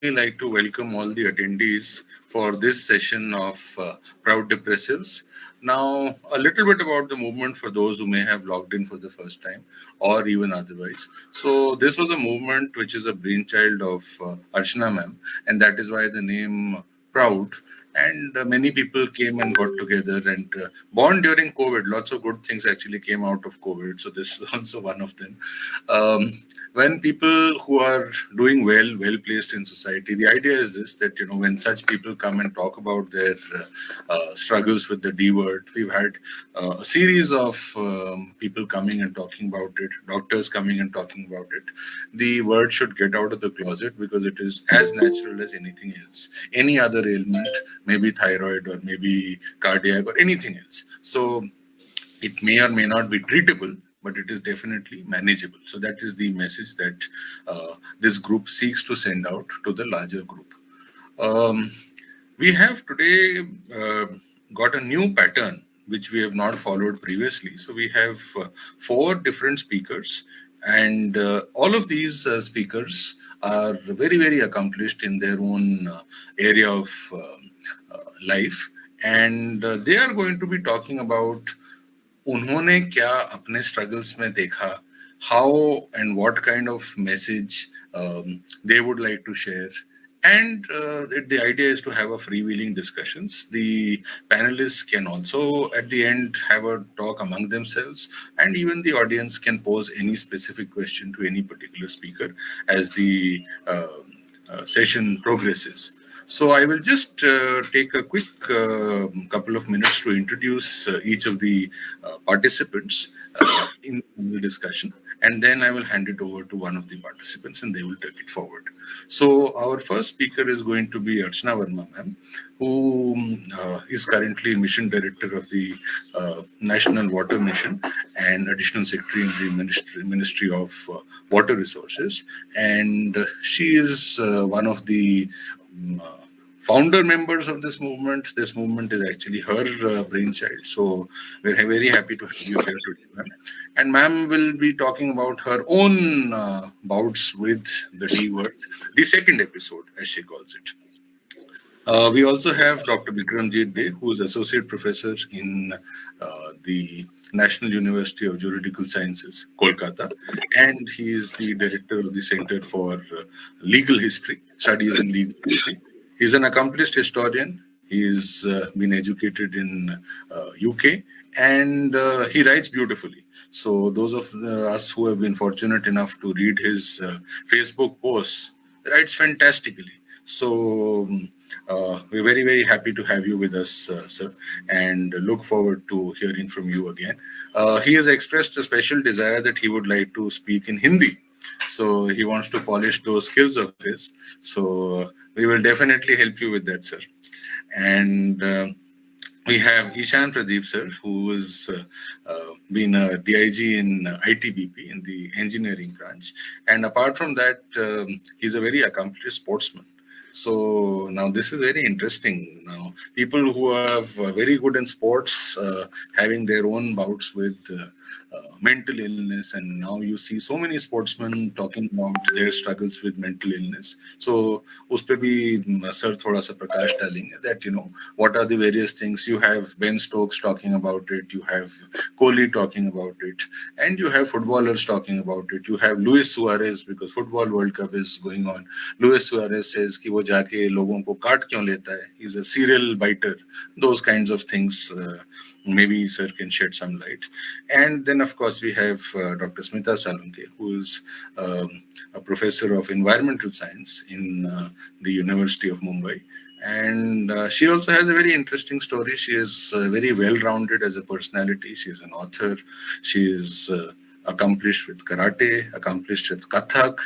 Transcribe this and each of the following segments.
like to welcome all the attendees for this session of Proud Depressives. Now, a little bit about the movement for those who may have logged in for the first time or even otherwise. So, this was a movement which is a brainchild of Archana ma'am, and that is why the name Proud. And many people came and got together and born during COVID. Lots of good things actually came out of COVID. So, this is also one of them. Um, when people who are doing well placed in society, the idea is this, that when such people come and talk about their struggles with the D word. We've had a series of people coming and talking about it, doctors coming and talking about it. The word should get out of the closet because it is as natural as anything else. Any other ailment, maybe thyroid or maybe cardiac or anything else. So it may or may not be treatable, but it is definitely manageable. So that is the message that this group seeks to send out to the larger group. Um, we have today got a new pattern which we have not followed previously. So we have four different speakers, and all of these speakers are very accomplished in their own area of life, and they are going to be talking about उन्होंने क्या अपने struggles में देखा, how and what kind of message they would like to share. And the idea is to have a freewheeling discussions. The panelists can also, at the end, have a talk among themselves, and even the audience can pose any specific question to any particular speaker as the session progresses. So I will just take a quick couple of minutes to introduce each of the participants in the discussion, and then I will hand it over to one of the participants and they will take it forward. So our first speaker is going to be Archana Verma ma'am, who is currently Mission Director of the National Water Mission and Additional Secretary in the Ministry of Water Resources. And she is one of the founder members of this movement. This movement is actually her brainchild. So we're very happy to have you here today, ma'am. And ma'am will be talking about her own bouts with the D word, the second episode, as she calls it. We also have Dr. Bikramjit Dey, who is Associate Professor in the National University of Juridical Sciences, Kolkata, and he is the Director of the Center for Legal History, Studies in Legal History. He's an accomplished historian. He's been educated in UK, and he writes beautifully. So those of us who have been fortunate enough to read his Facebook posts, writes fantastically. So we're very happy to have you with us, sir, and look forward to hearing from you again. He has expressed a special desire that he would like to speak in Hindi. So he wants to polish those skills of his. So we will definitely help you with that, sir. And we have Ishan Pradeep, sir, who has been a DIG in ITBP in the engineering branch. And apart from that, he's a very accomplished sportsman. So now this is very interesting. Now people who are very good in sports having their own bouts with mental illness, and now you see so many sportsmen talking about their struggles with mental illness. So उस पे भी sir थोड़ा सा प्रकाश डालेंगे that what are the various things. You have Ben Stokes talking about it, you have Kohli talking about it, and you have footballers talking about it. You have Luis Suarez, because football World Cup is going on. Luis Suarez says कि वो जाके लोगों को काट क्यों लेता है. He's a serial biter. Those kinds of things. Maybe sir can shed some light. And then of course we have Dr. Smita Salunke, who is a professor of environmental science in the University of Mumbai. And she also has a very interesting story. She is very well-rounded as a personality. She is an author. She is accomplished with karate, accomplished with Kathak.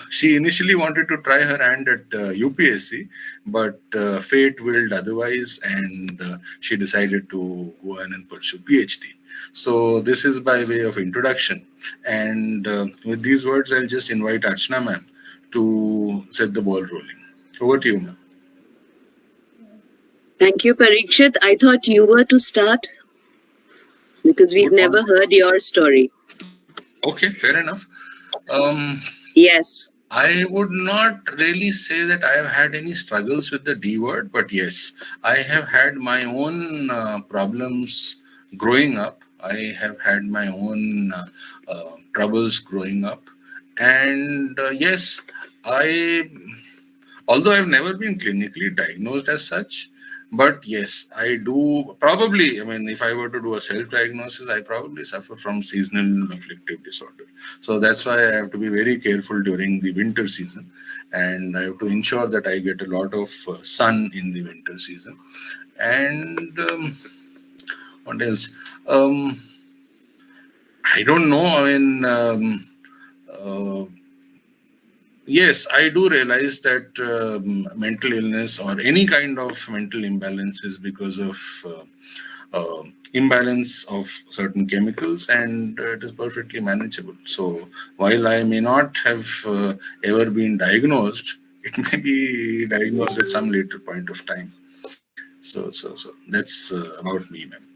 She initially wanted to try her hand at UPSC, but fate willed otherwise, and she decided to go on and pursue PhD. So this is by way of introduction. And with these words, I'll just invite Archana ma'am to set the ball rolling. Over to you, ma'am. Thank you, Parikshit. I thought you were to start because we've never heard your story. Okay, fair enough. Yes. I would not really say that I have had any struggles with the D word, but yes, I have had my own problems growing up. I have had my own troubles growing up. And yes, I although I've never been clinically diagnosed as such, but yes, I do probably. I mean, if I were to do a self diagnosis, I probably suffer from seasonal afflictive disorder. So that's why I have to be very careful during the winter season, and I have to ensure that I get a lot of sun in the winter season. And what else? Um, I don't know. I mean, uh, yes, I do realize that mental illness or any kind of mental imbalance is because of imbalance of certain chemicals, and it is perfectly manageable. So, while I may not have ever been diagnosed, it may be diagnosed at some later point of time. So that's about me, ma'am.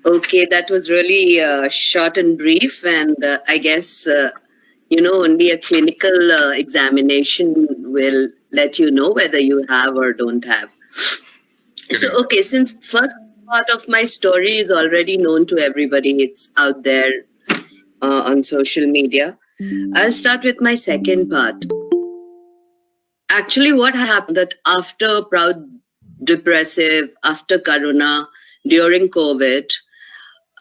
Okay, that was really short and brief, and I guess only a clinical examination will let you know whether you have or don't have. So, Correct. okay, since first part of my story is already known to everybody, it's out there on social media. I'll start with my second part. Actually, what happened that after Proud Depressive, after Corona, during COVID,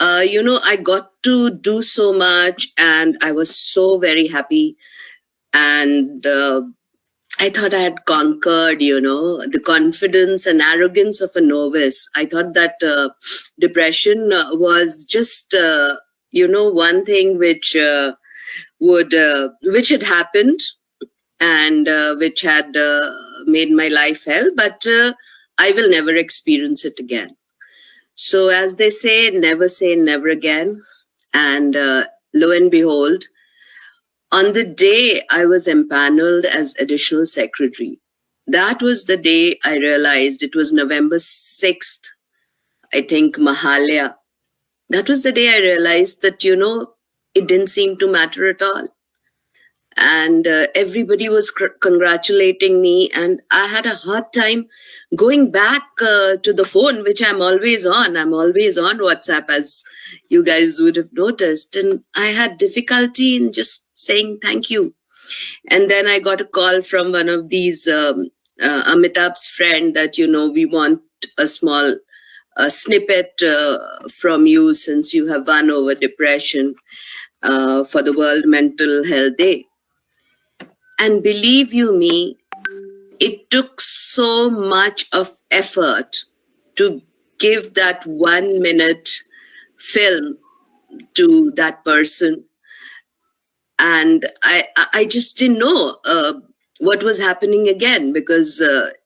I got to do so much and I was so very happy. And I thought I had conquered, the confidence and arrogance of a novice. I thought that depression was just, one thing which had happened and which had made my life hell, but I will never experience it again. So, as they say never again. And lo and behold, on the day I was empaneled as additional secretary, that was the day I realized it was November 6th, I think, Mahalaya. That was the day I realized that, it didn't seem to matter at all. And everybody was congratulating me, and I had a hard time going back to the phone, which I'm always on WhatsApp, as you guys would have noticed, and I had difficulty in just saying thank you. And then I got a call from one of these Amitabh's friend that we want a small snippet from you, since you have won over depression for the World Mental Health Day. And believe you me, it took so much of effort to give that 1 minute film to that person. And I just didn't know what was happening again, because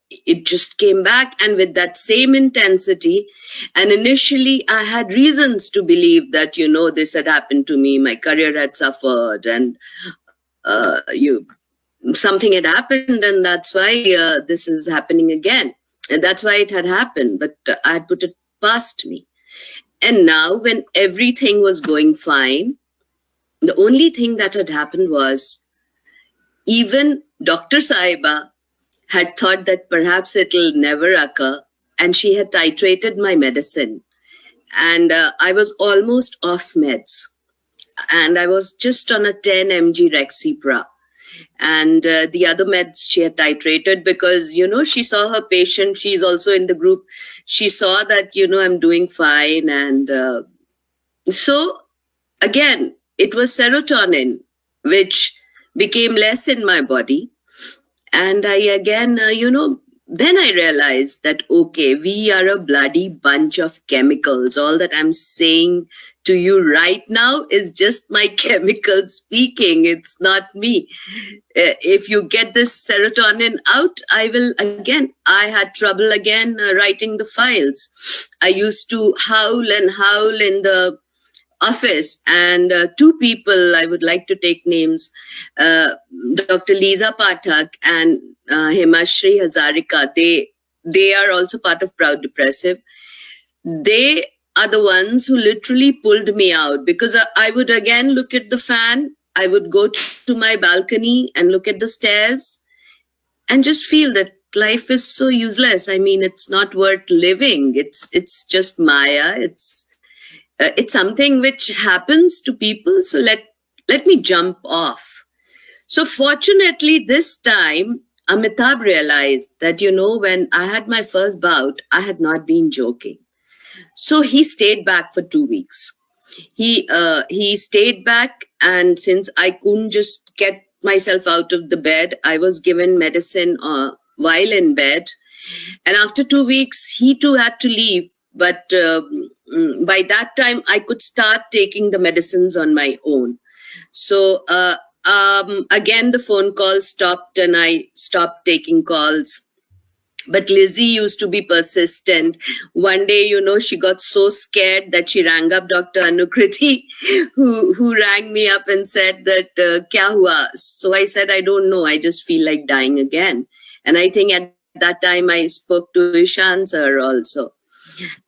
it just came back and with that same intensity. And initially, I had reasons to believe that, this had happened to me, my career had suffered, and something had happened, and that's why this is happening again. And that's why it had happened, but I had put it past me. And now, when everything was going fine, the only thing that had happened was even Dr. Saiba had thought that perhaps it'll never occur, and she had titrated my medicine. And I was almost off meds. And I was just on a 10 mg Rexipra. And the other meds she had titrated, because she saw her patient, she's also in the group, she saw that I'm doing fine. And so again, it was serotonin which became less in my body. And I again, then I realized that, okay, we are a bloody bunch of chemicals. All that I'm saying to you right now is just my chemicals speaking. It's not me. If you get this serotonin out, I will again. I had trouble again writing the files. I used to howl and howl in the office, and two people, I would like to take names, Dr. Lisa Pathak and Hemashri Hazarika. They are also part of Proud Depressive. They are the ones who literally pulled me out, because I would again look at the fan, I would go to my balcony and look at the stairs and just feel that life is so useless. I mean, it's not worth living. It's just Maya. It's something which happens to people. So let me jump off. So fortunately, this time Amitabh realized that, when I had my first bout, I had not been joking. So he stayed back for 2 weeks. He stayed back, and since I couldn't just get myself out of the bed, I was given medicine while in bed. And after 2 weeks, he too had to leave. But by that time, I could start taking the medicines on my own. So again, the phone call stopped, and I stopped taking calls. But Lizzie used to be persistent. One day, she got so scared that she rang up Dr. Anukriti, who rang me up and said that, kya hua? So I said, I don't know. I just feel like dying again. And I think at that time I spoke to Ishan sir also.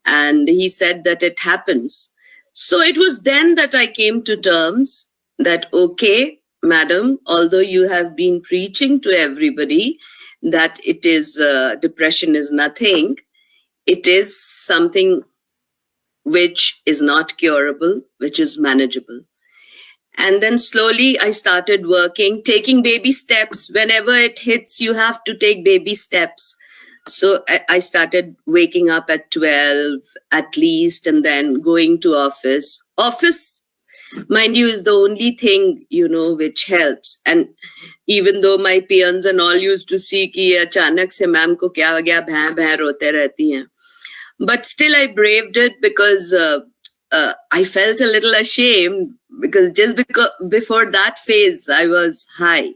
And he said that it happens. So it was then that I came to terms that, okay, madam, although you have been preaching to everybody that it is depression is nothing, it is something which is not curable, which is manageable. And then slowly I started working, taking baby steps. Whenever it hits, you have to take baby steps. So I started waking up at 12 at least, and then going to office. Office, mind you, is the only thing, which helps. And even though my peons and all used to see कि अचानक से ma'am को क्या हो गया, भैं भैं रोते रहती हैं. But still I braved it, because I felt a little ashamed, because just because before that phase I was high.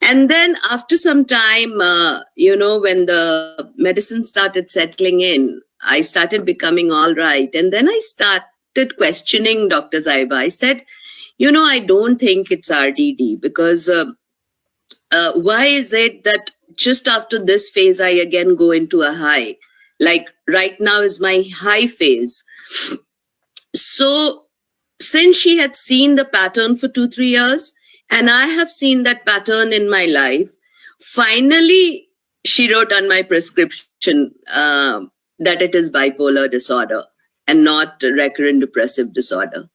And then after some time, when the medicine started settling in, I started becoming all right. And then I started questioning Dr. Zaiba. I said, I don't think it's RDD, because why is it that just after this phase, I again go into a high? Like right now is my high phase. So since she had seen the pattern for 2-3 years, and I have seen that pattern in my life, finally she wrote on my prescription that it is bipolar disorder and not recurrent depressive disorder.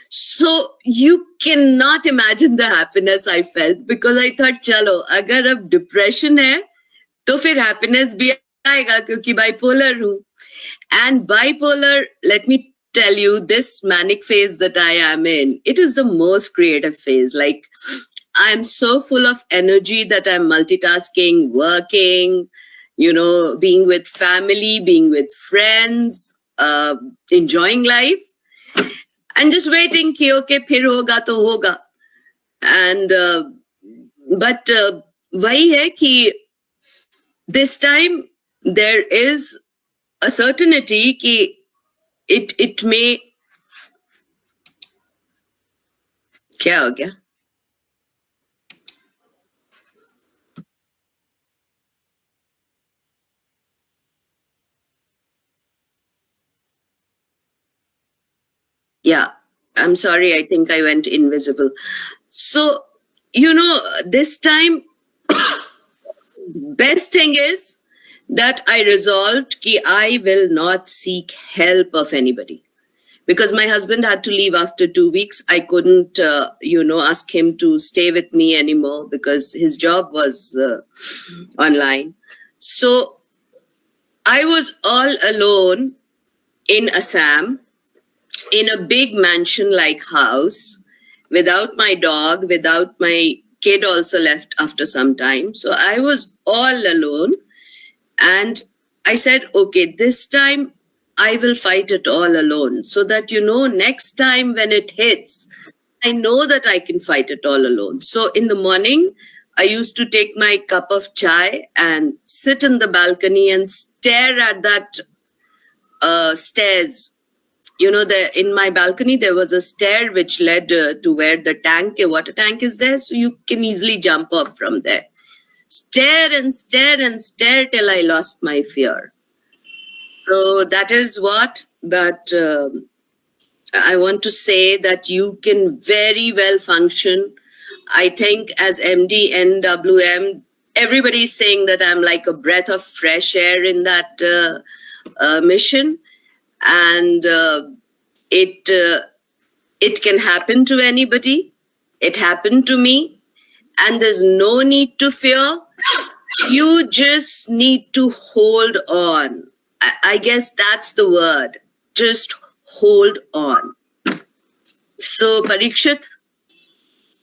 So you cannot imagine the happiness I felt, because I thought, chalo, agar ab depression hai, to fir happiness bhi aayega, kyunki bipolar hu. And bipolar, let me tell you, this manic phase that I am in, it is the most creative phase. Like, I'm so full of energy that I'm multitasking, working, being with family, being with friends, enjoying life, and just waiting कि okay, फिर होगा तो होगा. And but वही है कि this time there is a certainty कि it may, क्या हो गया? Yeah, I'm sorry. I think I went invisible. So, this time, best thing is that I resolved that I will not seek help of anybody. Because my husband had to leave after 2 weeks. I couldn't, ask him to stay with me anymore, because his job was online. So I was all alone in Assam, in a big mansion-like house, without my dog, without my kid also left after some time. So I was all alone. And I said, okay, this time I will fight it all alone, so that, next time when it hits, I know that I can fight it all alone. So in the morning, I used to take my cup of chai and sit in the balcony and stare at that stairs. In my balcony, there was a stair which led to where the water tank is there. So you can easily jump off from there. Stare and stare and stare till I lost my fear. So that is what but I want to say that you can very well function. I think as MD NWM, everybody is saying that I'm like a breath of fresh air in that mission, and it it can happen to anybody. It happened to me, and there's no need to fear. You just need to hold on. I guess that's the word. Just hold on. So, Parikshit,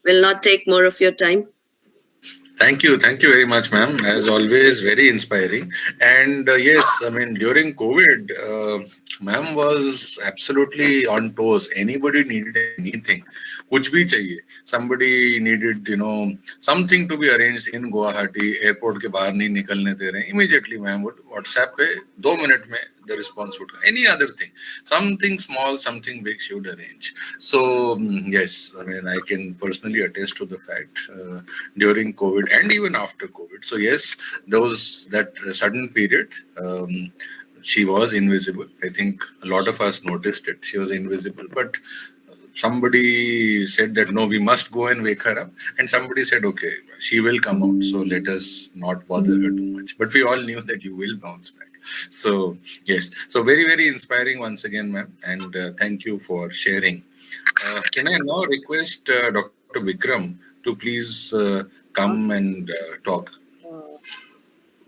will not take more of your time. Thank you very much, ma'am. As always, very inspiring. And yes, I mean, during COVID, ma'am was absolutely on toes. Anybody needed anything, कुछ भी चाहिए. Somebody needed, something to be arranged in Guwahati. Airport के बाहर नहीं निकलने दे रहे. Immediately, ma'am would WhatsApp पे 2 minute में the response would come. Any other thing, something small, something big, she would arrange. So yes, I mean, I can personally attest to the fact during COVID and even after COVID. So yes, those that sudden period. She was invisible. I think a lot of us noticed it. She was invisible, but somebody said that no, we must go and wake her up, and somebody said, okay, she will come out, so let us not bother her too much. But we all knew that you will bounce back. So yes, so very very inspiring once again, ma'am, and thank you for sharing. Can I now request Dr. Vikram to please come and talk?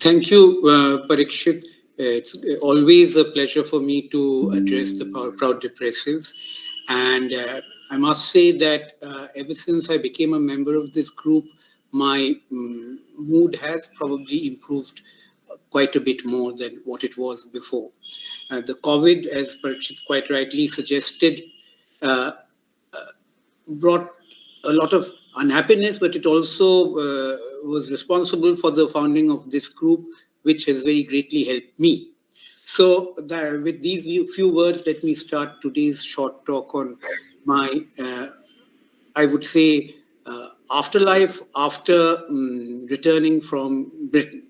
Thank you, Parikshit. It's always a pleasure for me to address the Proud Depressives. And I must say that ever since I became a member of this group, my mood has probably improved quite a bit more than what it was before. The COVID, as Parikshit quite rightly suggested, uh, brought a lot of unhappiness, but it also was responsible for the founding of this group, which has very greatly helped me. So, with these few words, let me start today's short talk on my, I would say, afterlife after returning from Britain.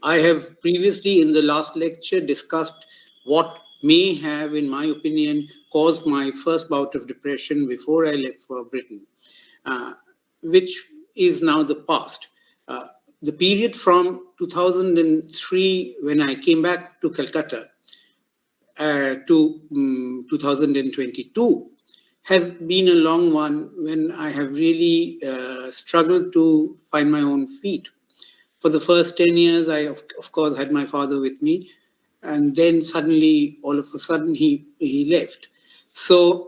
I have previously, in the last lecture, discussed what may have, in my opinion, caused my first bout of depression before I left for Britain, uh, which is now the past. Uh, the period from 2003, when I came back to Calcutta, to 2022, has been a long one when I have really struggled to find my own feet. For the first 10 years, I, of course, had my father with me. And then suddenly, all of a sudden, he left. So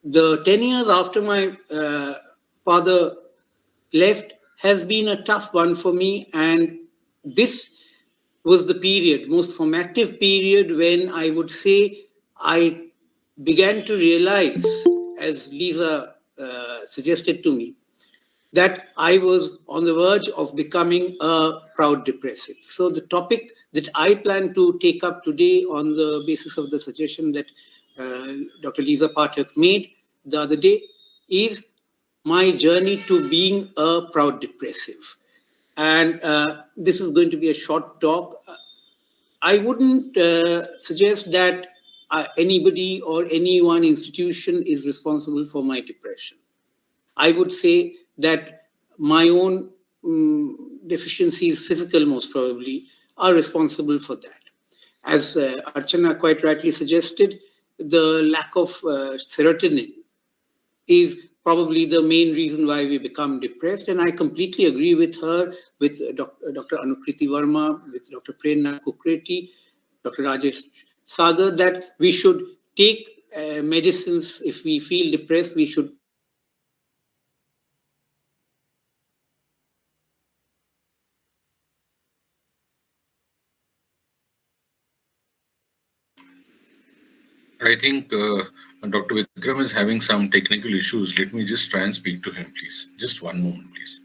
the 10 years after my father left has been a tough one for me. And this was the period, most formative period, when I would say I began to realize, as Lisa suggested to me, that I was on the verge of becoming a proud depressive. So the topic that I plan to take up today on the basis of the suggestion that Dr. Lisa Pathak made the other day is my journey to being a proud depressive. And this is going to be a short talk. I wouldn't suggest that anybody or any one institution is responsible for my depression. I would say that my own deficiencies, physical most probably, are responsible for that. As Archana quite rightly suggested, the lack of serotonin is probably the main reason why we become depressed. And I completely agree with her, with Dr. Anukriti Verma, with Dr. Prerna Kukreti, Dr. Rajesh Sagar, that we should take medicines if we feel depressed. We should I think Dr. Vikram is having some technical issues. Let me just try and speak to him, please. Just one moment, please.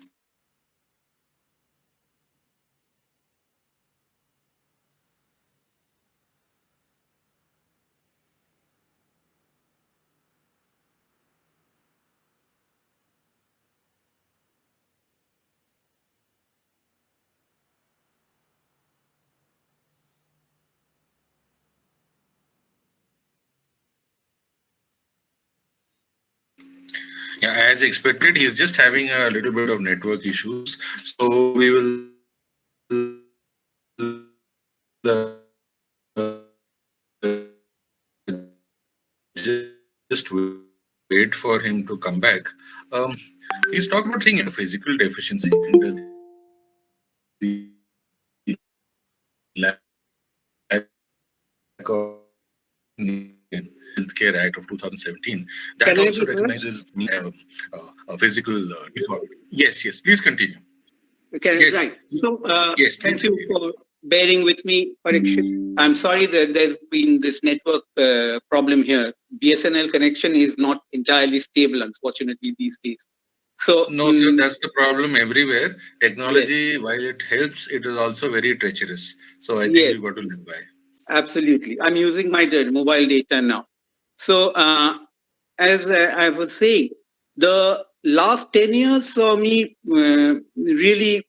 Yeah, as expected, he's just having a little bit of network issues. So we will just wait for him to come back. Um, he's talked about saying physical deficiency and the lack of Healthcare Act of 2017. That Can I also be heard? recognizes a physical default. Yes, yes. Please continue. Yes, Right. So, yes. Please thank you continue. for bearing with me, Parikshit. I'm sorry that there's been this network problem here. BSNL connection is not entirely stable, unfortunately, these days. So, No, sir. That's the problem everywhere. yes, Technology, while it helps, it is also very treacherous. So I think yes, we've got to live by. absolutely. I'm using my mobile data now. So, as I was saying, the last 10 years saw me really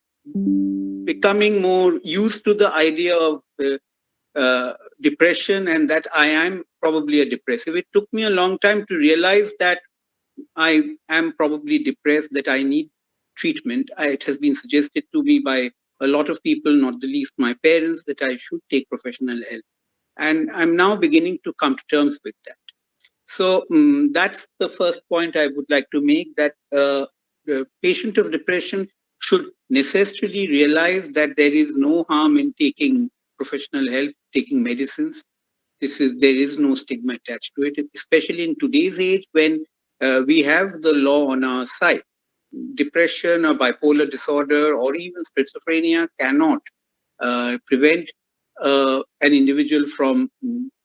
becoming more used to the idea of depression and that I am probably a depressive. It took me a long time to realize that I am probably depressed, that I need treatment. It has been suggested to me by a lot of people, not the least my parents, that I should take professional help. And I'm now beginning to come to terms with that. So that's the first point I would like to make, that the patient of depression should necessarily realize that there is no harm in taking professional help, taking medicines. There is no stigma attached to it, especially in today's age when we have the law on our side. Depression or bipolar disorder or even schizophrenia cannot prevent an individual from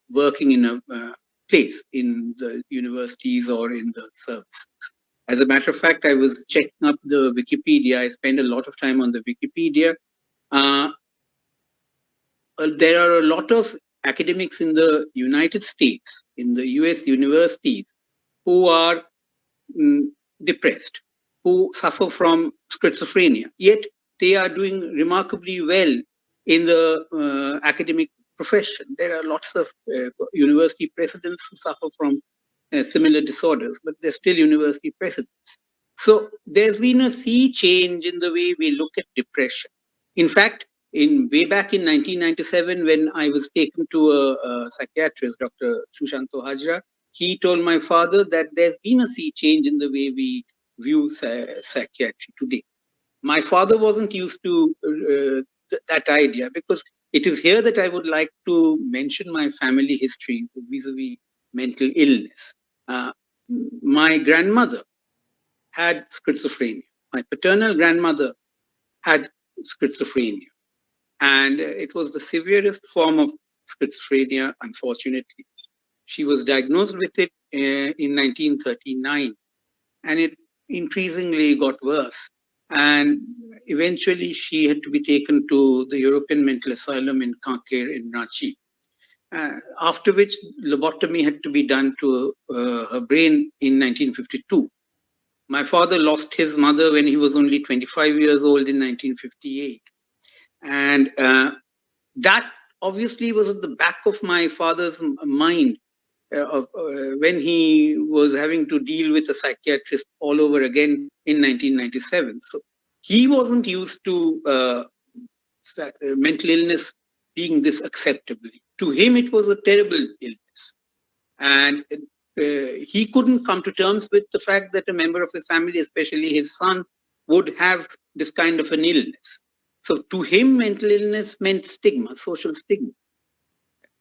working in a place in the universities or in the service. As a matter of fact, I was checking up the Wikipedia. I spend a lot of time on the Wikipedia. Uh, there are a lot of academics in the United States, in the US universities, who are mm, depressed, who suffer from schizophrenia, yet they are doing remarkably well in the academic profession. There are lots of university presidents who suffer from similar disorders, but they're still university presidents. So there's been a sea change in the way we look at depression. In fact, in way back in 1997, when I was taken to a psychiatrist, Dr. Shushanto Hajra, he told my father that there's been a sea change in the way we view psychiatry today. My father wasn't used to that idea, because it is here that I would like to mention my family history vis-a-vis mental illness. Uh, my grandmother had schizophrenia. My paternal grandmother had schizophrenia. And it was the severest form of schizophrenia, unfortunately. She was diagnosed with it in 1939, and it increasingly got worse. And eventually, she had to be taken to the European Mental Asylum in Kanker in Ranchi. After which, lobotomy had to be done to her brain in 1952. My father lost his mother when he was only 25 years old in 1958. And that obviously was at the back of my father's mind when he was having to deal with a psychiatrist all over again in 1997. So he wasn't used to mental illness being this acceptably. To him, it was a terrible illness. And he couldn't come to terms with the fact that a member of his family, especially his son, would have this kind of an illness. So to him, mental illness meant stigma, social stigma,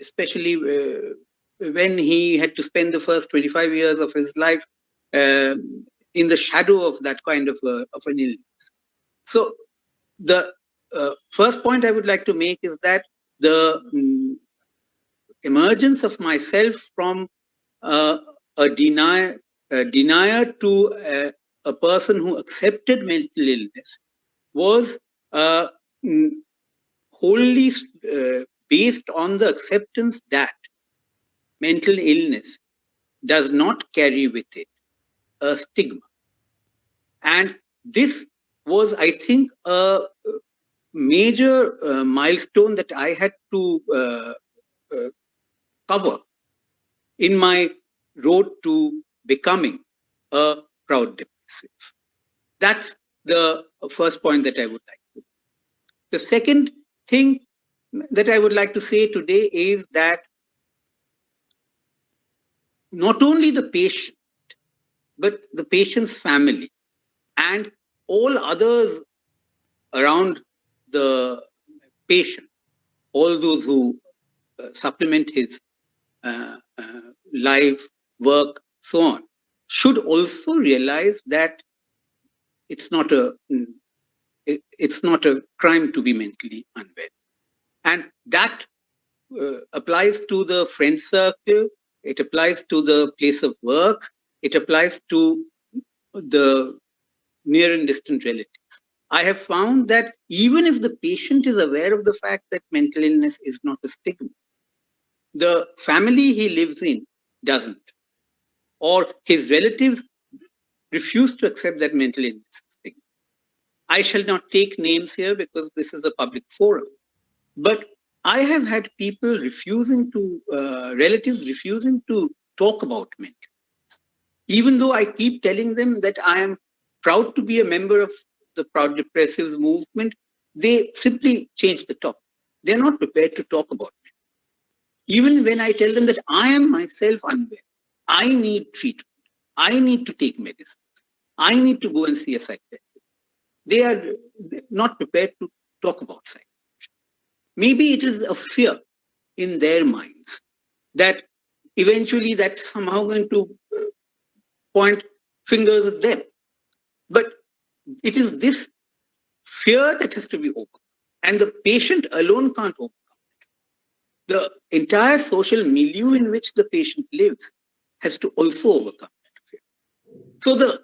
especially when he had to spend the first 25 years of his life uh, in the shadow of that kind of an illness. So the first point I would like to make is that the emergence of myself from uh, a denier to a person who accepted mental illness was uh, mm, wholly based on the acceptance that mental illness does not carry with it a stigma. And this was, I think, a major milestone that I had to uh, cover in my road to becoming a proud depressive. That's the first point that I would like to. The second thing that I would like to say today is that not only the patient, but the patient's family and all others around the patient, all those who supplement his life, work, so on, should also realize that it's not a it's not a crime to be mentally unwell, and that applies to the friend circle. It applies to the place of work. It applies to the near and distant relatives. I have found that even if the patient is aware of the fact that mental illness is not a stigma, the family he lives in doesn't, or his relatives refuse to accept that mental illness is a stigma. I shall not take names here because this is a public forum, but I have had people refusing to, relatives refusing to talk about mental. Even though I keep telling them that I am proud to be a member of the Proud Depressives movement, they simply change the topic. They're not prepared to talk about it. Even when I tell them that I am myself unwell, I need treatment, I need to take medicine, I need to go and see a psychiatrist, they are not prepared to talk about psychiatry. Maybe it is a fear in their minds that eventually that's somehow going to point fingers at them. But it is this fear that has to be overcome. And the patient alone can't overcome. The entire social milieu in which the patient lives has to also overcome that fear. So the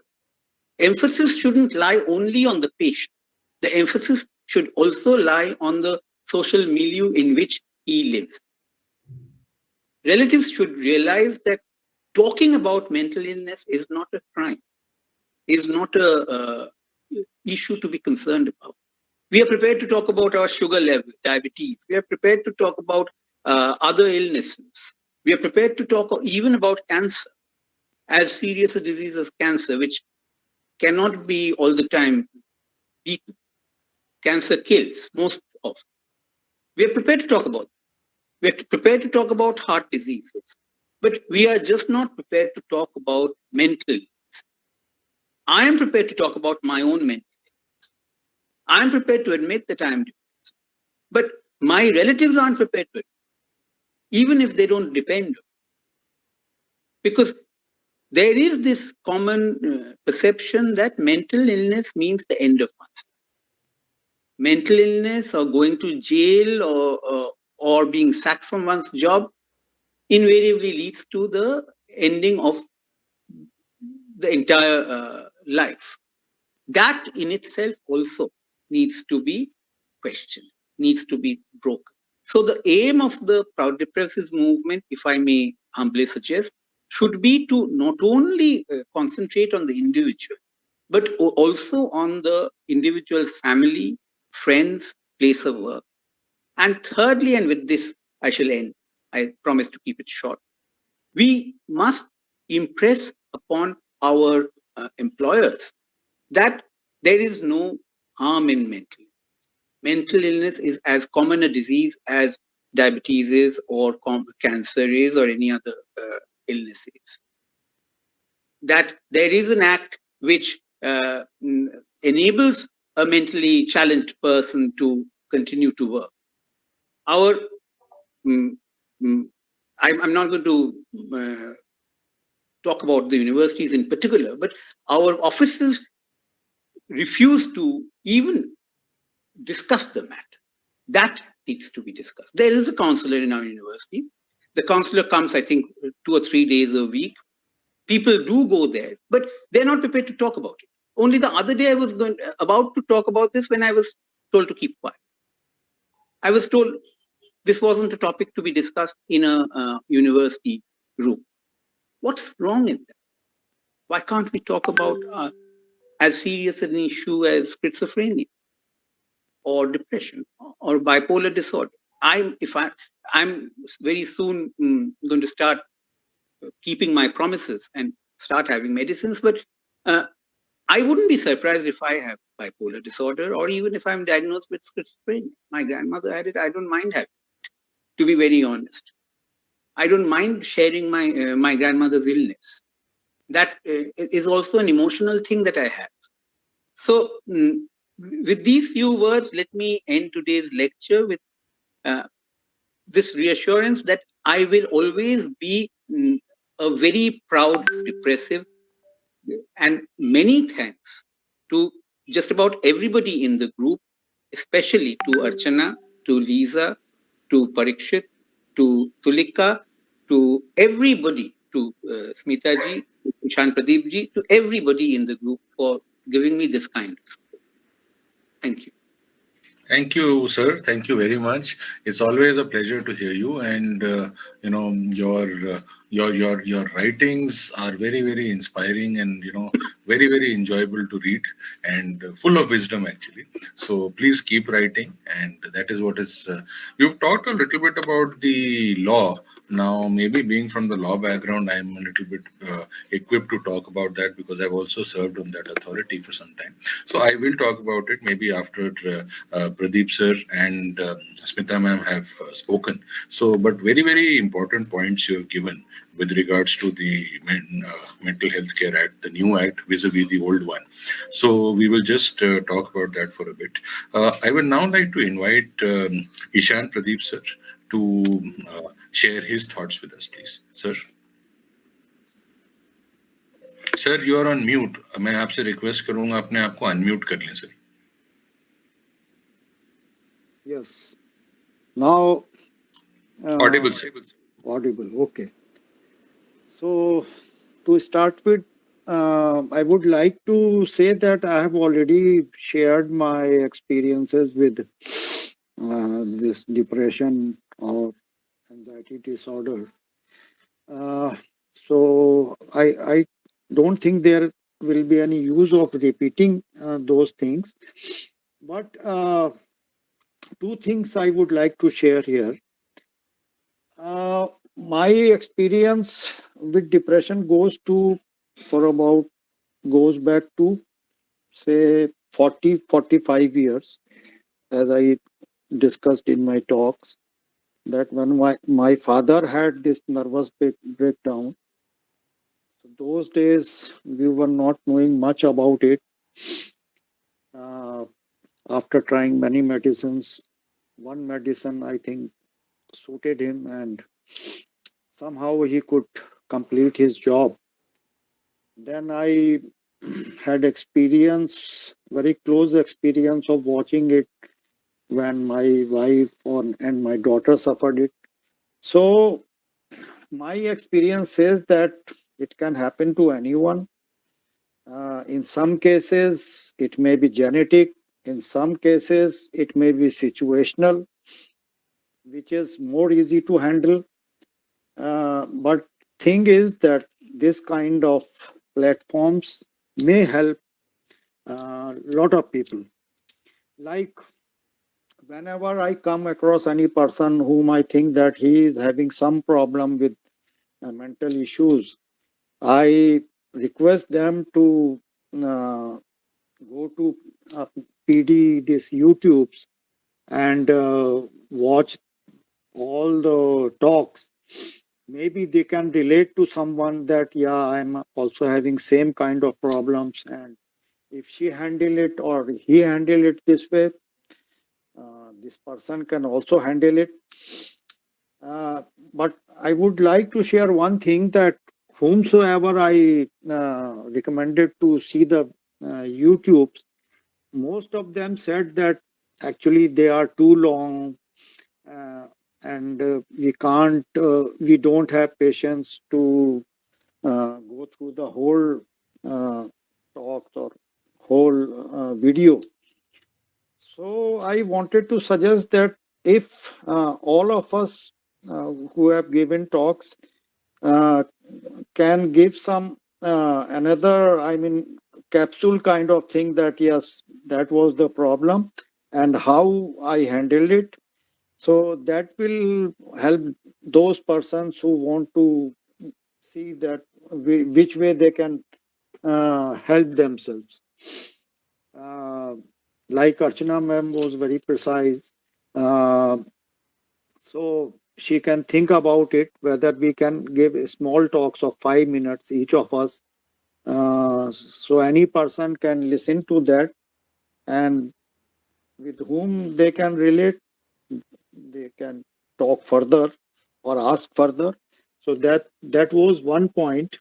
emphasis shouldn't lie only on the patient. The emphasis should also lie on the social milieu in which he lives. Relatives should realize that talking about mental illness is not a crime, is not a issue to be concerned about. We are prepared to talk about our sugar level, diabetes. We are prepared to talk about other illnesses. We are prepared to talk even about cancer, as serious a disease as cancer, which cannot be all the time beaten. Cancer kills most often. We are prepared to talk about it. We are prepared to talk about heart diseases. But we are just not prepared to talk about mental. I am prepared to talk about my own mental. I am prepared to admit that I am depressed. But my relatives aren't prepared to admit, even if they don't depend on. Because there is this common perception that mental illness means the end of one's life. Mental illness or going to jail or being sacked from one's job invariably leads to the ending of the entire life. That in itself also needs to be questioned, needs to be broken. So the aim of the Proud Depressives movement, if I may humbly suggest, should be to not only concentrate on the individual, but also on the individual's family, friends, place of work. And thirdly, and with this I shall end, I promise to keep it short, we must impress upon our employers that there is no harm in mental illness. Mental illness is as common a disease as diabetes is, or cancer is, or any other illness is. That there is an act which enables a mentally challenged person to continue to work. Our, I'm not going to talk about the universities in particular, but our offices refuse to even discuss the matter. That needs to be discussed. There is a counselor in our university. The counselor comes, I think, 2 or 3 days a week. People do go there, but they're not prepared to talk about it. Only the other day I was about to talk about this when I was told to keep quiet. I was told this wasn't a topic to be discussed in a university room. What's wrong in that? Why can't we talk about as serious an issue as schizophrenia or depression or bipolar disorder? I'm very soon going to start keeping my promises and start having medicines, but I wouldn't be surprised if I have bipolar disorder, or even if I'm diagnosed with schizophrenia. My grandmother had it. I don't mind having it, to be very honest. I don't mind sharing my grandmother's illness. That is also an emotional thing that I have. So, with these few words, let me end today's lecture with uh, this reassurance that I will always be a very proud depressive, and many thanks to just about everybody in the group, especially to Archana, to Lisa, to Parikshit, to Tulika, to everybody, to Smita ji, Ishan Pradeep ji, to everybody in the group for giving me this kind of support. Thank you. Thank you, sir. Thank you very much. It's always a pleasure to hear you, and your writings are very very inspiring, and very very enjoyable to read, and full of wisdom actually. So please keep writing, and that is what is. You've talked a little bit about the law. Now, maybe being from the law background, I'm a little bit equipped to talk about that because I've also served on that authority for some time. So I will talk about it maybe after Pradeep sir and Smita ma'am have spoken. So, but very, very important points you have given with regards to the Mental Health Care Act, the new act vis-a-vis the old one. So we will just talk about that for a bit. I would now like to invite Ishan Pradeep sir to share his thoughts with us, please. Sir. Sir you are on mute मैं आपसे request करूंगा अपने आप को unmute कर लें sir Yes. Now, Audible sir audible. Okay. So, to start with, I would like to say that I have already shared my experiences with this depression or anxiety disorder. So, I don't think there will be any use of repeating those things. But two things I would like to share here. My experience with depression goes back to say 40-45 years, as I discussed in my talks, that when my father had this nervous breakdown. So those days we were not knowing much about it. After trying many medicines, one medicine I think suited him, and somehow he could complete his job. Then I had very close experience of watching it when my wife and my daughter suffered it. So my experience says that it can happen to anyone. In some cases, it may be genetic. In some cases, it may be situational, which is more easy to handle. But thing is that this kind of platforms may help a lot of people. Like whenever I come across any person whom I think that he is having some problem with mental issues, I request them to go to PD, this YouTubes, and watch all the talks. Maybe they can relate to someone that, yeah, I'm also having same kind of problems, and if she handle it or he handle it this way, this person can also handle it. But I would like to share one thing, that whomsoever I recommended to see the YouTubes, most of them said that actually they are too long, and we don't have patience to go through the whole talks or whole video. So I wanted to suggest that if all of us who have given talks uh, can give some another, I mean, capsule kind of thing, that yes, that was the problem and how I handled it. So that will help those persons who want to see that which way they can help themselves. Uh, like Archana ma'am was very precise. Uh, so she can think about it whether we can give small talks of 5 minutes each of us. So any person can listen to that, and with whom they can relate, they can talk further or ask further. So that was one point.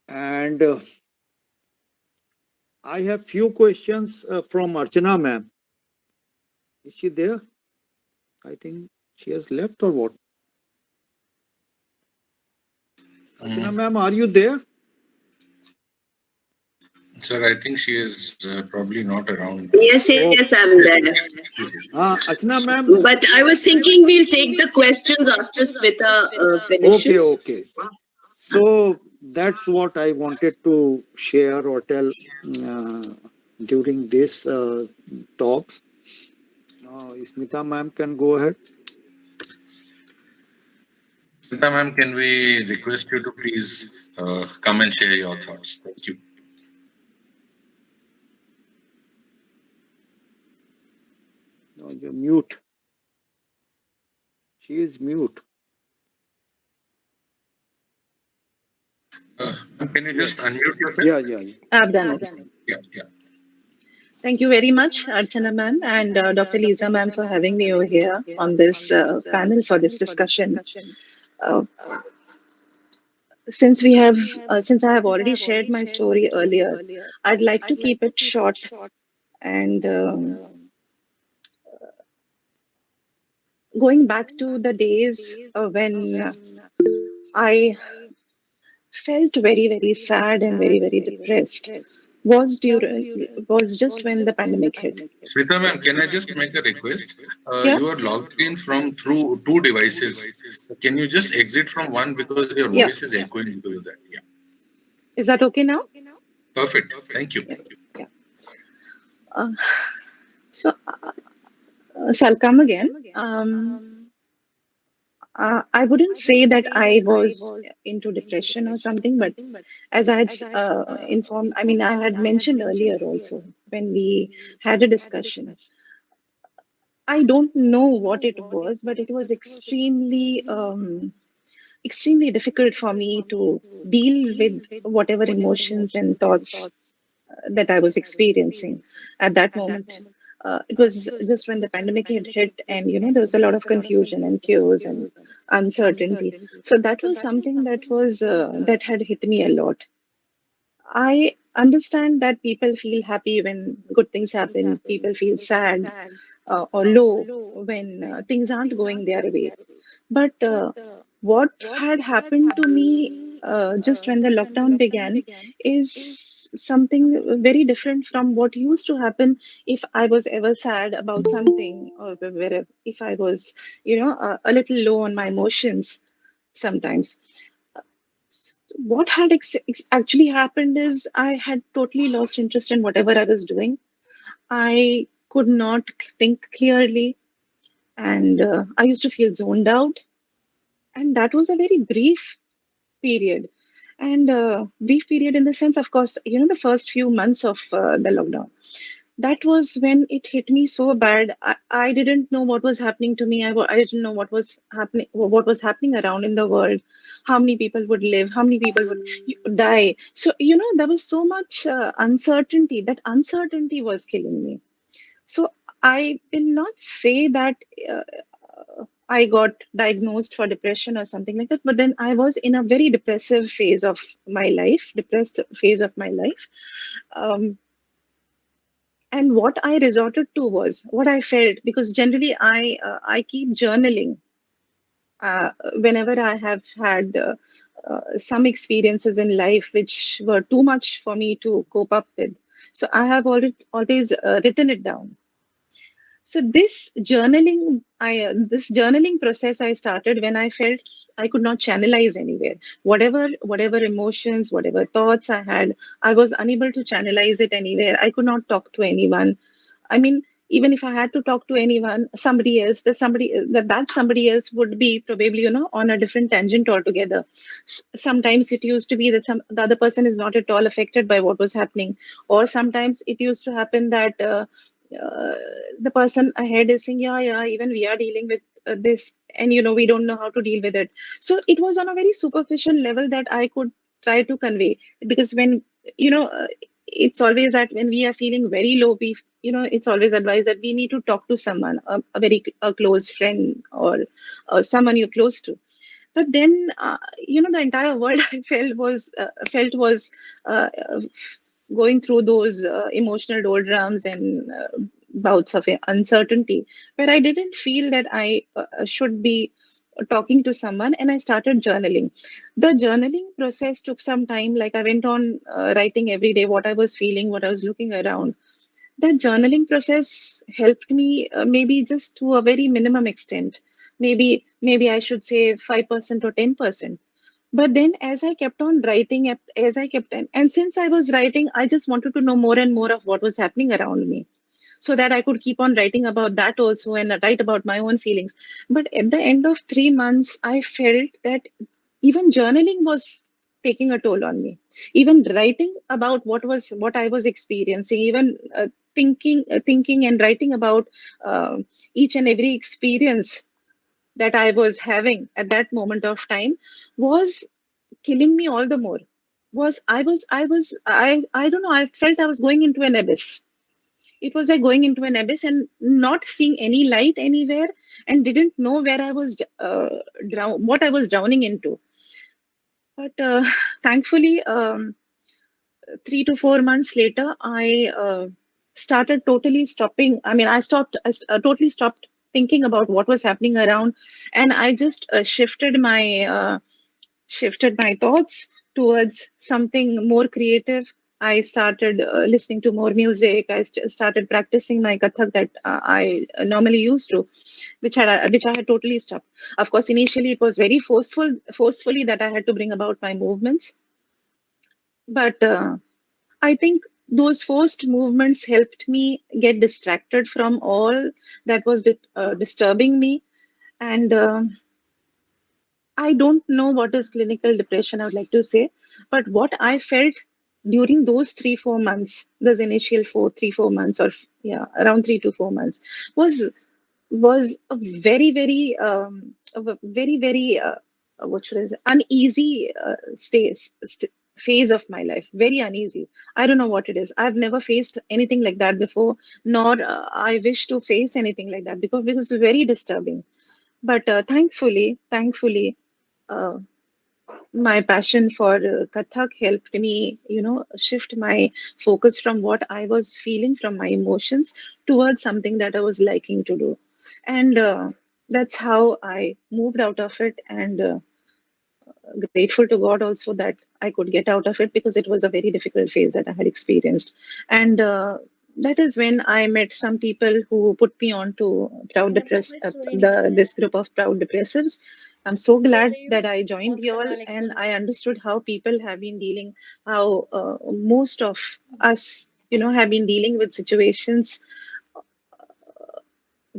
And I have few questions from Archana ma'am. Is she there? I think she has left or what? Archana Mm. ma'am, are you there? Sir, I think she is probably not around. Yes, Oh, yes, I'm Yes, there. please, please. Archana ma'am. But I was thinking we'll take the questions after Smita Okay, finishes. okay. So that's what I wanted to share or tell during this talks. Smita ma'am can go ahead. Smita ma'am, can we request you to please come and share your thoughts? Thank you. No, you're mute. She is mute. Ma'am, can you just Yes. unmute yourself? Yeah, yeah, yeah. I've done it. Yeah, yeah. Thank you very much, Archana ma'am and Dr. Lisa ma'am for having me over here on this panel for this discussion. Uh, since I have already shared my story earlier, I'd like to keep it short and going back to the days when I felt very, very sad and very, very depressed was just when the pandemic hit. Smita ma'am, can I just make a request? Yeah, You are logged in from through two devices. Can you just exit from one because your yeah. voice is echoing because of that? Yeah. Is that okay now? Perfect. Thank you. Yeah. Yeah. Uh, so I'll come again. I wouldn't say that I was into depression or something, but as I had informed, I mean, I had mentioned earlier also when we had a discussion. I don't know what it was, but it was extremely difficult for me to deal with whatever emotions and thoughts that I was experiencing at that moment. It was just when the pandemic had hit, and there was a lot of confusion and chaos and uncertainty. So that was something that had hit me a lot. I understand that people feel happy when good things happen. People feel sad or low when things aren't going their way. But what had happened to me just when the lockdown began is something very different from what used to happen if I was ever sad about something or if I was, a little low on my emotions sometimes. What had actually happened is I had totally lost interest in whatever I was doing. I could not think clearly, and I used to feel zoned out. And that was a very brief period. And brief period in the sense, of course, the first few months of the lockdown. That was when it hit me so bad. I didn't know what was happening to me. I didn't know what was happening around in the world, how many people would live, how many people would die. So, there was so much uncertainty. That uncertainty was killing me. So I will not say that I got diagnosed for depression or something like that, but then I was in a very depressive phase of my life, depressed phase of my life. Um, and what I resorted to was what I felt, because generally I keep journaling whenever I have had some experiences in life which were too much for me to cope up with. So I have always written it down. So this journaling process I started when I felt I could not channelize anywhere. Whatever emotions, whatever thoughts I had, I was unable to channelize it anywhere. I could not talk to anyone. I mean, even if I had to talk to anyone, somebody else, that somebody else would be probably, on a different tangent altogether. Sometimes it used to be that the other person is not at all affected by what was happening, or sometimes it used to happen that uh, the person ahead is saying, yeah, yeah, even we are dealing with this, and we don't know how to deal with it. So it was on a very superficial level that I could try to convey, because when you know. It's always that when we are feeling very low, it's always advised that we need to talk to someone, a very close friend, or someone you're close to. But then, the entire world I felt was uh, uh, going through those emotional doldrums and bouts of uncertainty, where I didn't feel that I should be talking to someone, and I started journaling. The journaling process took some time. Like, I went on writing every day what I was feeling, what I was looking around. The journaling process helped me, maybe just to a very minimum extent. Maybe I should say 5% or 10%. But then, as I kept on writing, as I kept on, and since I was writing, I just wanted to know more and more of what was happening around me, so that I could keep on writing about that also, and write about my own feelings. But at the end of 3 months, I felt that even journaling was taking a toll on me. Even writing about what I was experiencing, even thinking and writing about uh, each and every experience that I was having at that moment of time, was killing me all the more. I don't know, I felt I was going into an abyss. It was like going into an abyss and not seeing any light anywhere, and didn't know where I was what I was drowning into. But thankfully, 3 to 4 months later, I started totally stopping. I mean, I totally stopped thinking about what was happening around, and I just shifted my thoughts towards something more creative. I started listening to more music. I started practicing my Kathak that I normally used to, which I had totally stopped. Of course, initially it was very forcefully that I had to bring about my movements, but I think those forced movements helped me get distracted from all that was disturbing me. And I don't know what is clinical depression, I would like to say, but what I felt during those 3 4 months, those initial 4 3 4 months, or yeah, around 3 to 4 months, was was a very very very very what should I say, uneasy phase of my life. Very uneasy. I don't know what it is. I've never faced anything like that before, nor I wish to face anything like that, because it was very disturbing. But thankfully, uh, my passion for Kathak helped me, shift my focus from what I was feeling, from my emotions, towards something that I was liking to do. And that's how I moved out of it. And grateful to God also that I could get out of it, because it was a very difficult phase that I had experienced. And that is when I met some people who put me on to this group of proud depressives. I'm so glad that I joined you all, and I understood how people have been dealing, how most of us, have been dealing with situations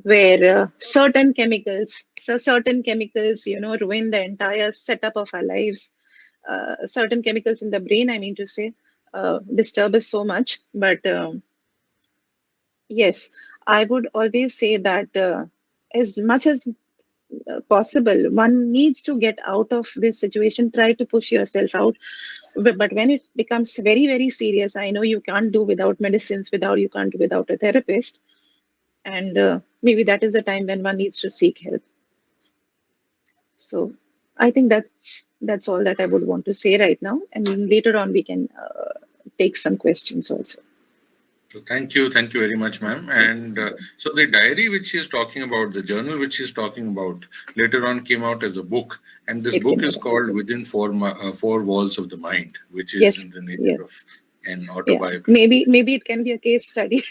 where certain chemicals, ruin the entire setup of our lives. Certain chemicals in the brain, I mean to say, disturb us so much. But yes, I would always say that as much as possible, one needs to get out of this situation, try to push yourself out. But when it becomes very, very serious, I know you can't do without medicines, you can't do without a therapist. And maybe that is the time when one needs to seek help. So I think that's all that I would want to say right now, and later on we can take some questions also. So thank you very much, ma'am. And so the diary which she's talking about, the journal which she's talking about, later on came out as a book, and this It book came is out. called Within Four Walls of the Mind, which is Yes, in the yes, nature of an yeah. autobiography. Maybe it can be a case study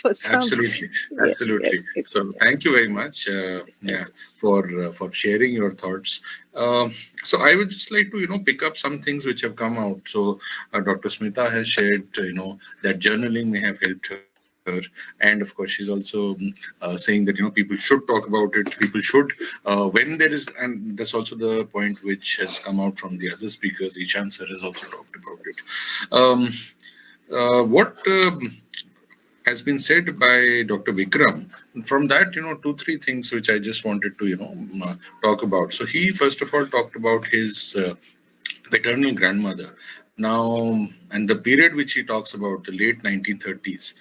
for some. Absolutely, Yes, yes, absolutely. it can So be. thank you very much, Thank yeah, for sharing your thoughts. So I would just like to pick up some things which have come out. So Dr. Smita has shared that journaling may have helped her her, and of course she's also saying that people should talk about it. People should when there is, and that's also the point which has come out from the other speakers. Ishan sir has also talked about it. What has been said by Dr. Vikram. From that, two, three things which I just wanted to, talk about. So he, first of all, talked about his paternal grandmother. Now, and the period which he talks about, the late 1930s.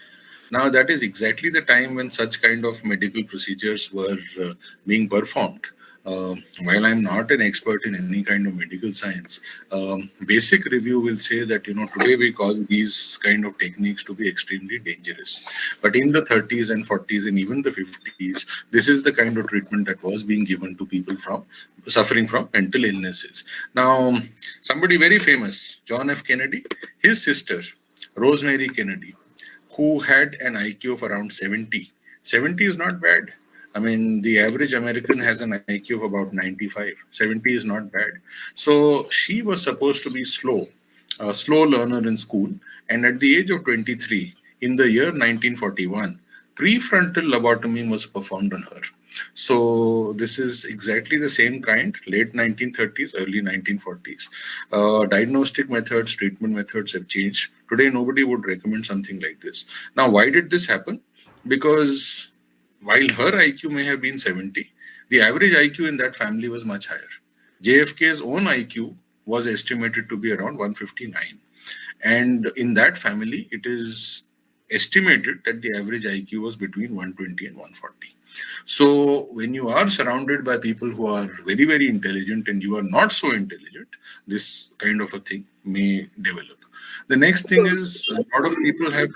Now, that is exactly the time when such kind of medical procedures were being performed. While I'm not an expert in any kind of medical science, basic review will say that today we call these kind of techniques to be extremely dangerous. But in the 30s and 40s and even the 50s, this is the kind of treatment that was being given to people from suffering from mental illnesses. Now, somebody very famous, John F. Kennedy, his sister, Rosemary Kennedy, who had an IQ of around 70. 70 is not bad. I mean, the average American has an IQ of about 95. 70 is not bad. So she was supposed to be slow, a slow learner in school. And at the age of 23, in the year 1941, prefrontal lobotomy was performed on her. So this is exactly the same kind, late 1930s, early 1940s. Diagnostic methods, treatment methods have changed. Today, nobody would recommend something like this. Now, why did this happen? Because while her IQ may have been 70, the average IQ in that family was much higher. JFK's own IQ was estimated to be around 159. And in that family, it is estimated that the average IQ was between 120 and 140. So when you are surrounded by people who are very, very intelligent and you are not so intelligent, this kind of a thing may develop. The next thing is a lot of people have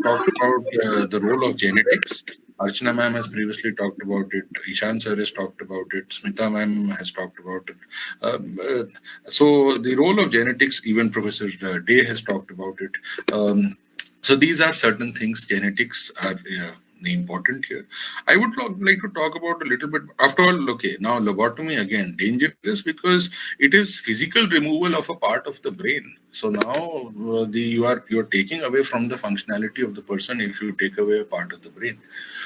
talked about the role of genetics. Archana ma'am has previously talked about it. Ishan sir has talked about it. Smita ma'am has talked about it. So the role of genetics, even Professor Day has talked about it. So these are certain things. Genetics are the important here. I would like to talk about a little bit. After all, okay, now lobotomy again dangerous because it is physical removal of a part of the brain. So now you're taking away from the functionality of the person if you take away a part of the brain.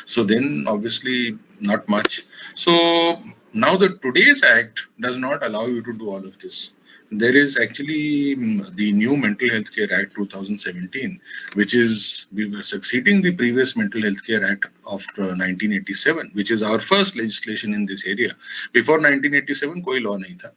So then obviously not much. So now the today's act does not allow you to do all of this. There is actually the new Mental Health Care Act 2017, which is succeeding the previous Mental Health Care Act of 1987, which is our first legislation in this area. Before 1987, कोई law नहीं था.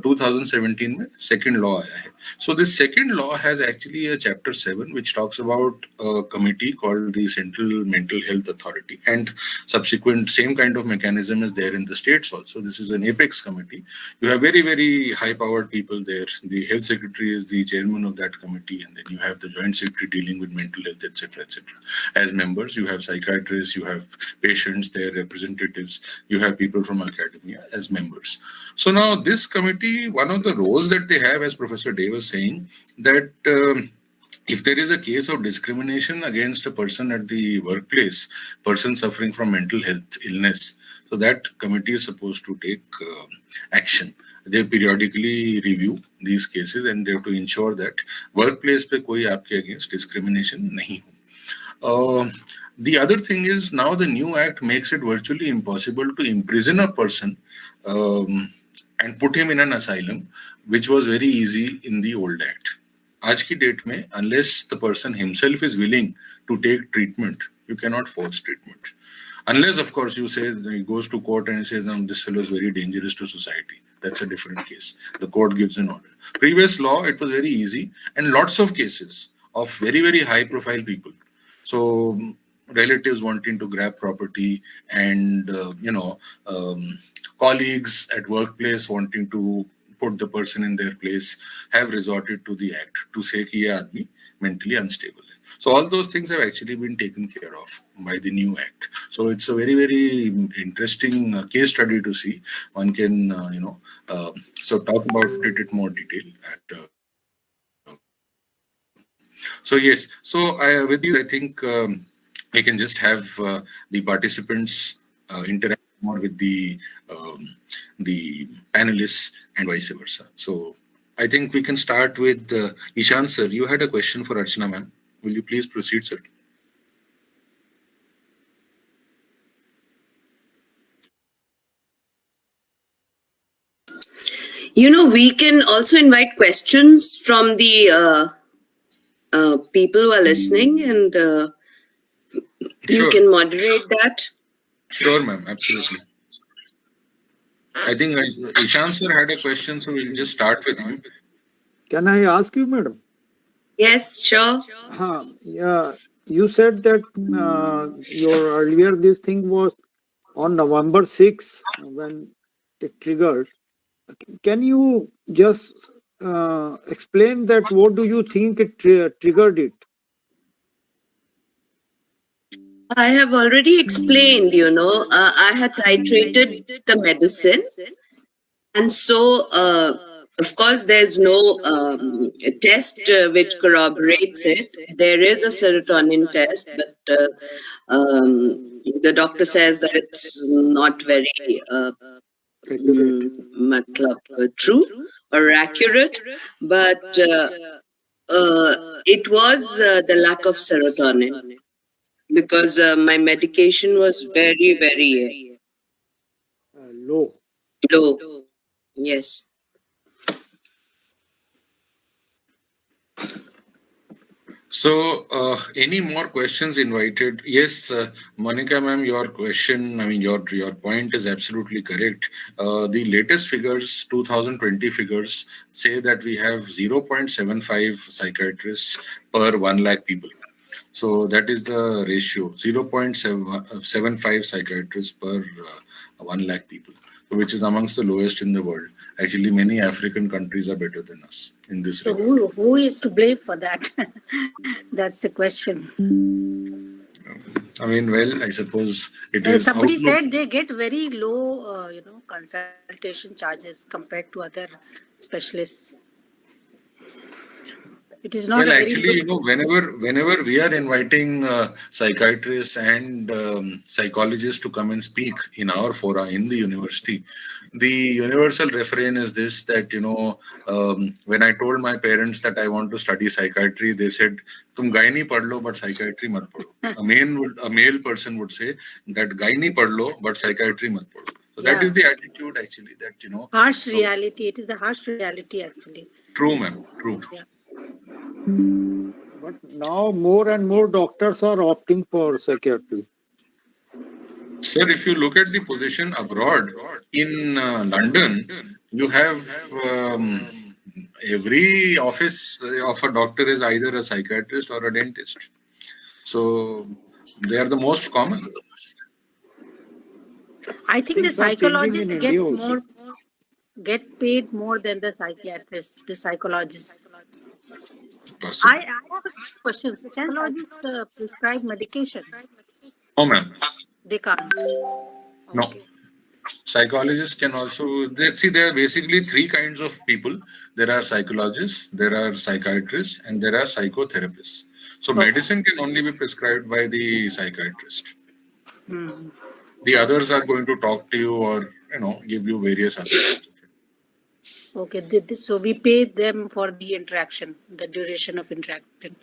2017 में second law आया है. So this second law has actually a chapter 7, which talks about a committee called the Central Mental Health Authority, and subsequent same kind of mechanism is there in the states also. This is an apex committee. You have very, very high-powered people there. The health secretary is the chairman of that committee, and then you have the joint secretary dealing with mental health, etc., etc. As members, you have psychiatrists, you have patients, their representatives, you have people from academia as members. So now this committee, one of the roles that they have, as Professor Day was saying, that if there is a case of discrimination against a person at the workplace, person suffering from mental health illness, so that committee is supposed to take action. They periodically review these cases and they have to ensure that workplace पे कोई आपके against discrimination नहीं हो. The other thing is now the new act makes it virtually impossible to imprison a person and put him in an asylum, which was very easy in the old act. आज की date में unless the person himself is willing to take treatment, you cannot force treatment. Unless, of course, you say he goes to court and he says, this fellow is very dangerous to society. That's a different case. The court gives an order. Previous law, it was very easy, and lots of cases of very, very high-profile people. So relatives wanting to grab property, and colleagues at workplace wanting to put the person in their place have resorted to the act to say कि ये आदमी mentally unstable. So all those things have actually been taken care of by the new act. So it's a very, very interesting case study to see. One can, so talk about it in more detail. So yes, so with these, I think we can just have the participants interact more with the panelists and vice versa. So I think we can start with Ishan sir. You had a question for Archana ma'am. Will you please proceed, sir? We can also invite questions from the people who are listening, and you Sure. can moderate that. Sure, ma'am. Absolutely. I think Ishan sir had a question, so we'll just start with him. Can I ask you, madam? Yes, sure. Yeah, you said that your earlier this thing was on November 6th when it triggered. Can you just explain that? What do you think it triggered it? I have already explained, I had titrated the medicine. And so, of course, there's no test which corroborates it. There is a serotonin test, but the doctor says that it's not very Accurate. true or accurate. But it was the lack of serotonin, because my medication was very, very Low. low. Yes. So, any more questions invited? Yes, Monica ma'am, your question, I mean, your point is absolutely correct. The latest figures, 2020 figures, say that we have 0.75 psychiatrists per 1 lakh people. So that is the ratio, 0.75 psychiatrists per 1 lakh people, which is amongst the lowest in the world. Actually, many African countries are better than us in this So regard. who is to blame for that? That's the question. I mean, well, I suppose it is Somebody outlook. said they get very low, consultation charges compared to other specialists. It is not Well, a very actually, good. whenever we are inviting psychiatrists and psychologists to come and speak in our fora in the university, the universal refrain is this: that when I told my parents that I want to study psychiatry, they said, "Tum gynae पढ़ लो, but psychiatry मत पढ़ो." A male person would say that gynae पढ़ लो, but psychiatry मत पढ़ो. So that is the attitude, actually, that. Harsh So reality. It is the harsh reality, actually. true, ma'am. True. Yeah. But now more and more doctors are opting for psychiatry. Sir, if you look at the position abroad in London, you have every office of a doctor is either a psychiatrist or a dentist. So they are the most common. I think the Things are changing in psychologists India also. get paid more than the psychiatrists. The psychologists. I Possible. have a question. Can psychologists prescribe medication? Oh, ma'am. They can't. No. Okay. Psychologists can also, see, there are basically three kinds of people. There are psychologists, there are psychiatrists, and there are psychotherapists. So medicine can only be prescribed by the psychiatrist. The others are going to talk to you or give you various other kinds of things. Okay. So we pay them for the interaction, the duration of interaction.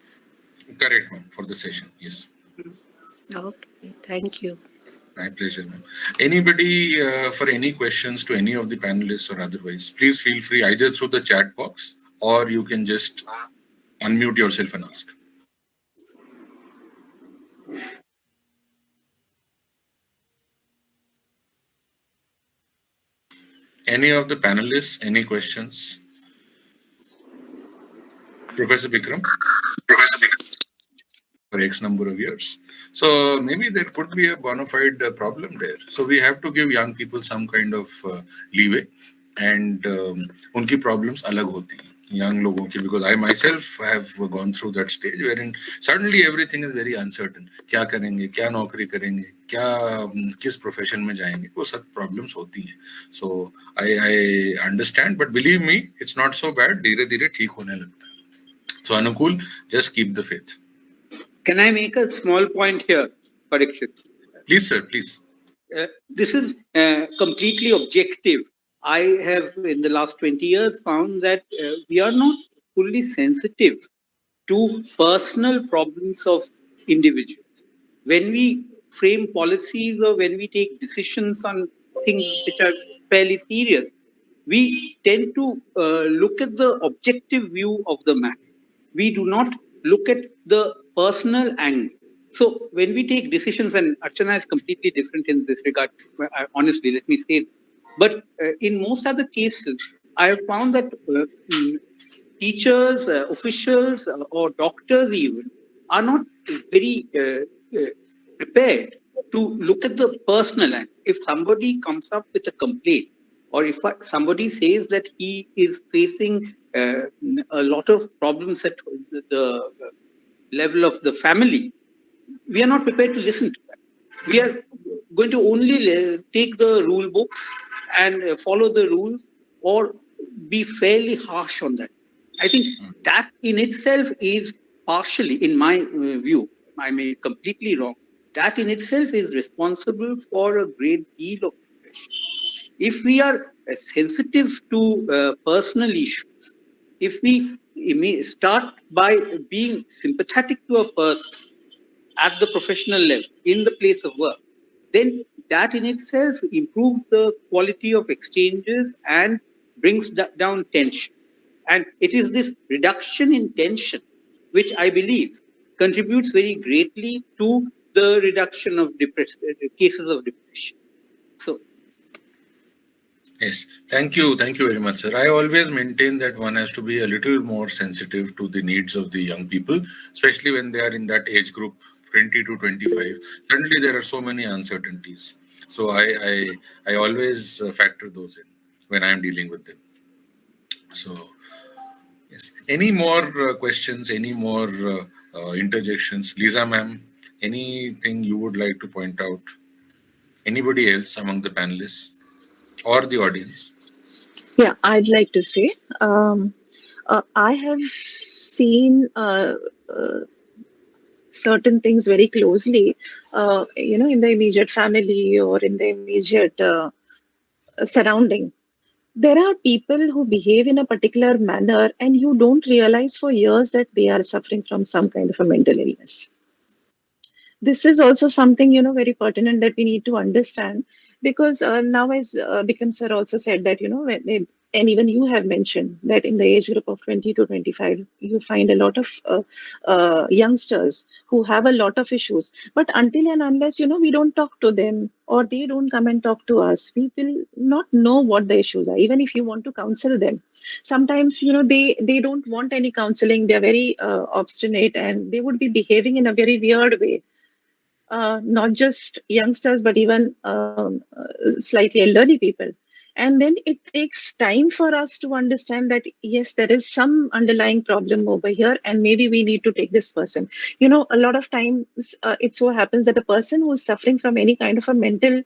Correct, ma'am, for the session. Yes. Okay. Thank you. My pleasure, ma'am. Anybody for any questions to any of the panelists or otherwise, please feel free either through the chat box or you can just unmute yourself and ask. Any of the panelists, any questions? Professor Bikram? For X number of years. So maybe there could be a bona fide problem there. So we have to give young people some kind of leeway, and उनकी problems अलग होती हैं young लोगों की, because I myself have gone through that stage wherein suddenly everything is very uncertain. क्या करेंगे, क्या नौकरी करेंगे, क्या किस profession में जाएंगे, वो सब problems होती हैं. So I understand, but believe me, it's not so bad. धीरे धीरे ठीक होने लगता है. So Anukul, just keep the faith. Can I make a small point here, Parikshit? Please, sir, please. This is completely objective. I have, in the last 20 years, found that we are not fully sensitive to personal problems of individuals. When we frame policies or when we take decisions on things which are fairly serious, we tend to look at the objective view of the matter. We do not look at the personal angle. So when we take decisions, and Archana is completely different in this regard, honestly, let me say, but in most other cases, I have found that teachers, officials, or doctors even are not very prepared to look at the personal angle. If somebody comes up with a complaint, or if somebody says that he is facing a lot of problems at the level of the family, we are not prepared to listen to that. We are going to only take the rule books and follow the rules, or be fairly harsh on that. I think that in itself is partially, in my view, I may be completely wrong, that in itself is responsible for a great deal of depression. If we are sensitive to personal issues, if we start by being sympathetic to a person at the professional level, in the place of work, then that in itself improves the quality of exchanges and brings down tension. And it is this reduction in tension which I believe contributes very greatly to the reduction of cases of depression. So, Yes, thank you very much, sir. I always maintain that one has to be a little more sensitive to the needs of the young people, especially when they are in that age group, 20 to 25. Suddenly, there are so many uncertainties. So I always factor those in when I am dealing with them. So yes, any more questions? Any more interjections, Lisa, ma'am? Anything you would like to point out? Anybody else among the panelists or the audience? Yeah, I'd like to say, I have seen certain things very closely, in the immediate family or in the immediate surrounding. There are people who behave in a particular manner, and you don't realize for years that they are suffering from some kind of a mental illness. This is also something very pertinent that we need to understand, because now, as Bikram sir also said, that and even you have mentioned that in the age group of 20 to 25 you find a lot of youngsters who have a lot of issues, but until and unless we don't talk to them, or they don't come and talk to us, we will not know what the issues are. Even if you want to counsel them, sometimes they don't want any counseling. They're very obstinate, and they would be behaving in a very weird way, not just youngsters, but even slightly elderly people. And then it takes time for us to understand that, yes, there is some underlying problem over here, and maybe we need to take this person. A lot of times it so happens that a person who is suffering from any kind of a mental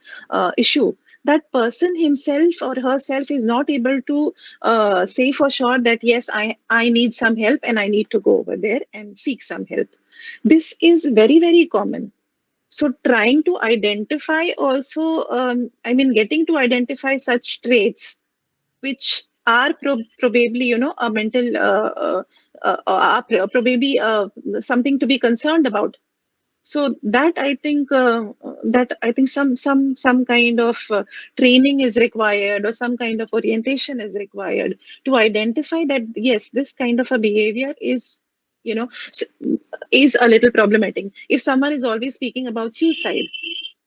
issue, that person himself or herself is not able to say for sure that, yes, I need some help and I need to go over there and seek some help. This is very, very common. So trying to identify also, getting to identify such traits which are probably, a mental, probably something to be concerned about. So that I think some kind of training is required, or some kind of orientation is required to identify that, yes, this kind of a behavior is, you know is a little problematic. If someone is always speaking about suicide,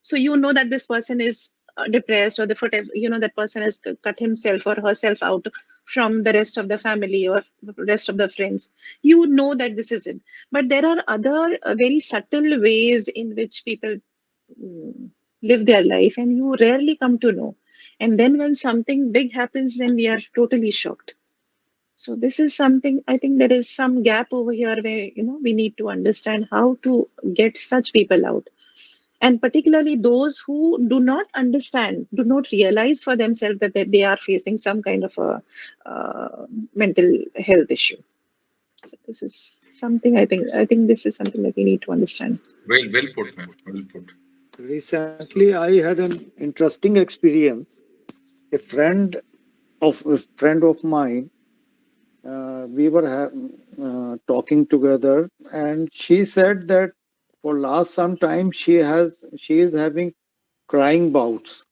so that this person is depressed, or the that person has cut himself or herself out from the rest of the family or the rest of the friends, that this is it. But there are other very subtle ways in which people mm, live their life, and you rarely come to know. And then when something big happens, then we are totally shocked. So this is something, I think there is some gap over here where we need to understand how to get such people out, and particularly those who do not understand, do not realize for themselves that they are facing some kind of a mental health issue. So this is something, I think this is something that we need to understand. Well put, ma'am. Well put. Recently, I had an interesting experience. A friend of mine, we were talking together, and she said that for last some time she is having crying bouts,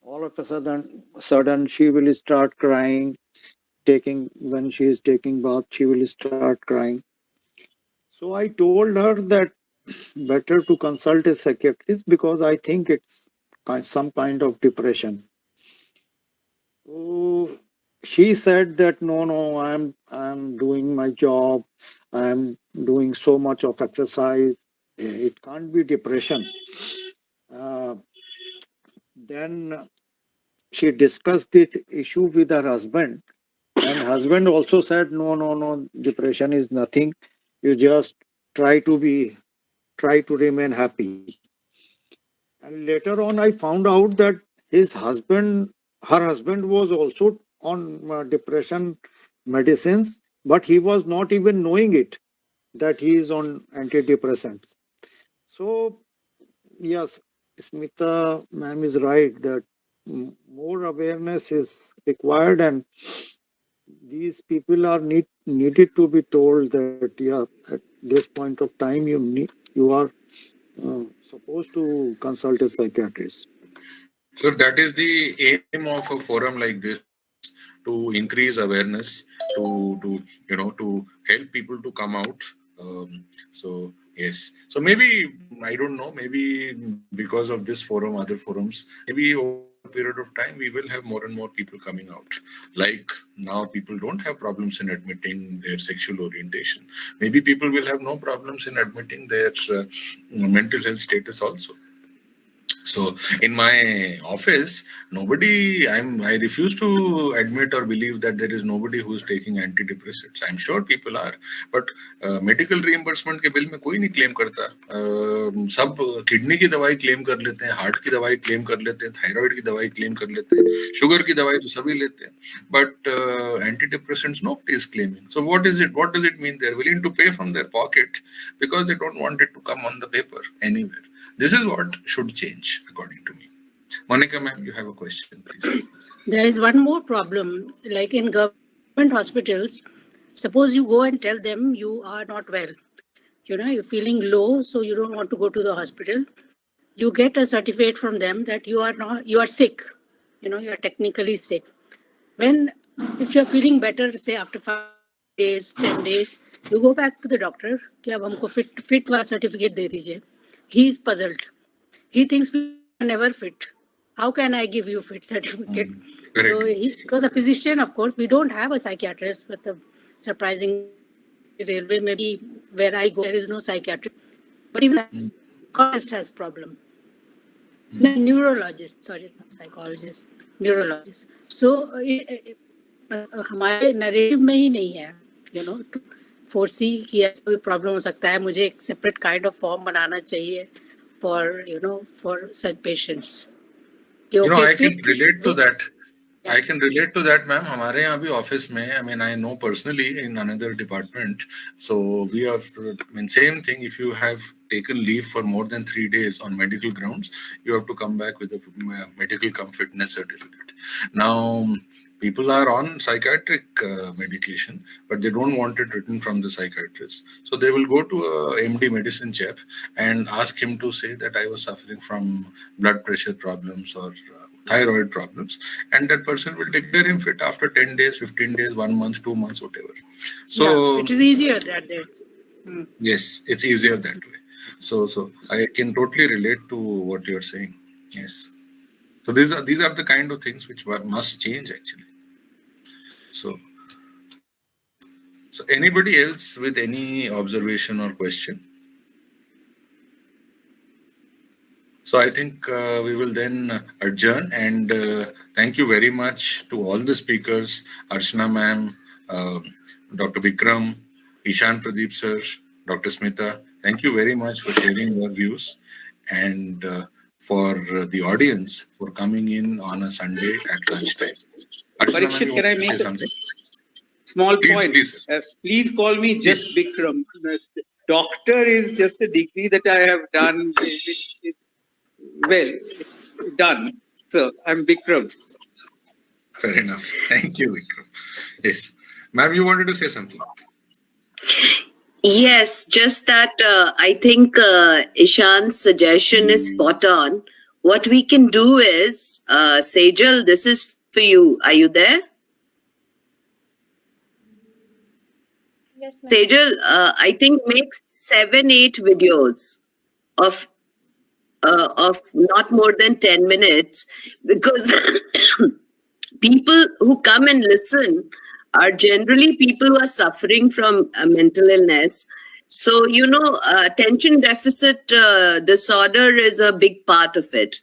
all of a sudden she will start crying. When she is taking bath, she will start crying. So I told her that better to consult a psychiatrist because I think it's some kind of depression. So she said that no, I'm doing my job, I'm doing so much of exercise. It can't be depression. Uh, then she discussed this issue with her husband, and husband also said no, depression is nothing. You just try to remain happy. And later on, I found out that her husband was also on depression medicines, but he was not even knowing it that he is on antidepressants. So, yes, Smita ma'am is right that more awareness is required, and these people are needed to be told that yeah, at this point of time you are supposed to consult a psychiatrist. So that is the aim of a forum like this, to increase awareness, to help people to come out. So yes, so maybe I don't know, maybe because of this forum, other forums, maybe over a period of time we will have more and more people coming out. Like now, people don't have problems in admitting their sexual orientation. Maybe people will have no problems in admitting their mental health status also. So in my office, I refuse to admit or believe that there is nobody who is taking antidepressants. I'm sure people are, but medical reimbursement के bill में कोई नहीं claim करता. सब kidney की दवाई claim कर लेते हैं, हार्ट की दवाई claim कर लेते हैं, थायराइड की दवाई claim कर लेते हैं, शुगर की दवाई तो सभी लेते हैं, but antidepressants nobody is claiming. So what is it? What does it mean? They're willing to pay from their pocket because they don't want it to come on the paper anywhere. This is what should change, according to me. Monica, ma'am, you have a question, please. There is one more problem. Like in government hospitals, suppose you go and tell them you are not well. You're feeling low, so you don't want to go to the hospital. You get a certificate from them that you are sick. You are technically sick. If you're feeling better, say after 5 days, 10 days, you go back to the doctor, कि अब हमको fit वाला certificate दे दीजिए. He is puzzled. He thinks we are never fit. How can I give you fit certificate? Correct. So because a physician, of course, we don't have a psychiatrist, with a surprising railway, maybe where I go, there is no psychiatrist. But even a psychologist has problem. No, neurologist, sorry, not psychologist, neurologist. So हमारे narrative में ही नहीं है, to foresee कि ऐसा कोई problem हो सकता है, मुझे एक सेपरेट काइंड ऑफ फॉर्म बनाना चाहिए for such patients. I can relate to that. I can relate to that, ma'am. हमारे यहाँ भी office में, I mean, I know personally in another department. So we have, same thing. If you have taken leave for more than 3 days on medical grounds, you have to come back with a medical fitness certificate. Now, people are on psychiatric medication, but they don't want it written from the psychiatrist. So they will go to a MD medicine chap and ask him to say that I was suffering from blood pressure problems or thyroid problems, and that person will declare him fit after 10 days, 15 days, 1 month, 2 months, whatever. So it is easier that way. Yes, it's easier that way. So I can totally relate to what you're saying. Yes. So these are the kind of things which must change actually. So anybody else with any observation or question? So I think we will then adjourn, and thank you very much to all the speakers, Archana ma'am, Dr. Vikram, Ishan Pradeep sir, Dr. Smita. Thank you very much for sharing your views, and for the audience for coming in on a Sunday at lunchtime. Archana ma'am, Parikshit, can I make a something? Small Please, point. please. Please call me just Bikram. Doctor is just a degree that I have done, which is well done. So I'm Bikram. Fair enough. Thank you, Vikram. Yes. Ma'am, you wanted to say something? Yes, just that I think Ishan's suggestion is spot on. what we can do is, Sejal, this is for you. Are you there? Yes, ma'am. Sejal, I think make 7-8 videos of not more than 10 minutes, because people who come and listen are generally people who are suffering from mental illness. So, attention deficit disorder is a big part of it.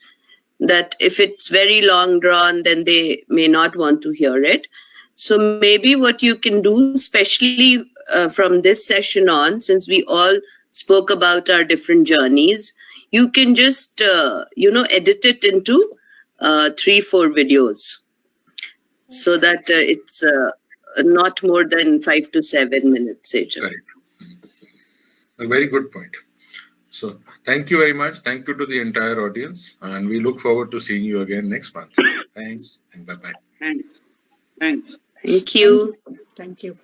That if it's very long drawn, then they may not want to hear it. So maybe what you can do, especially from this session on, since we all spoke about our different journeys, you can just, edit it into 3-4 videos, so that it's not more than 5 to 7 minutes, Sejal. Correct. A very good point. So thank you very much. Thank you to the entire audience, and we look forward to seeing you again next month. Thanks and bye-bye. Thanks. Thanks. Thank you. Thank you.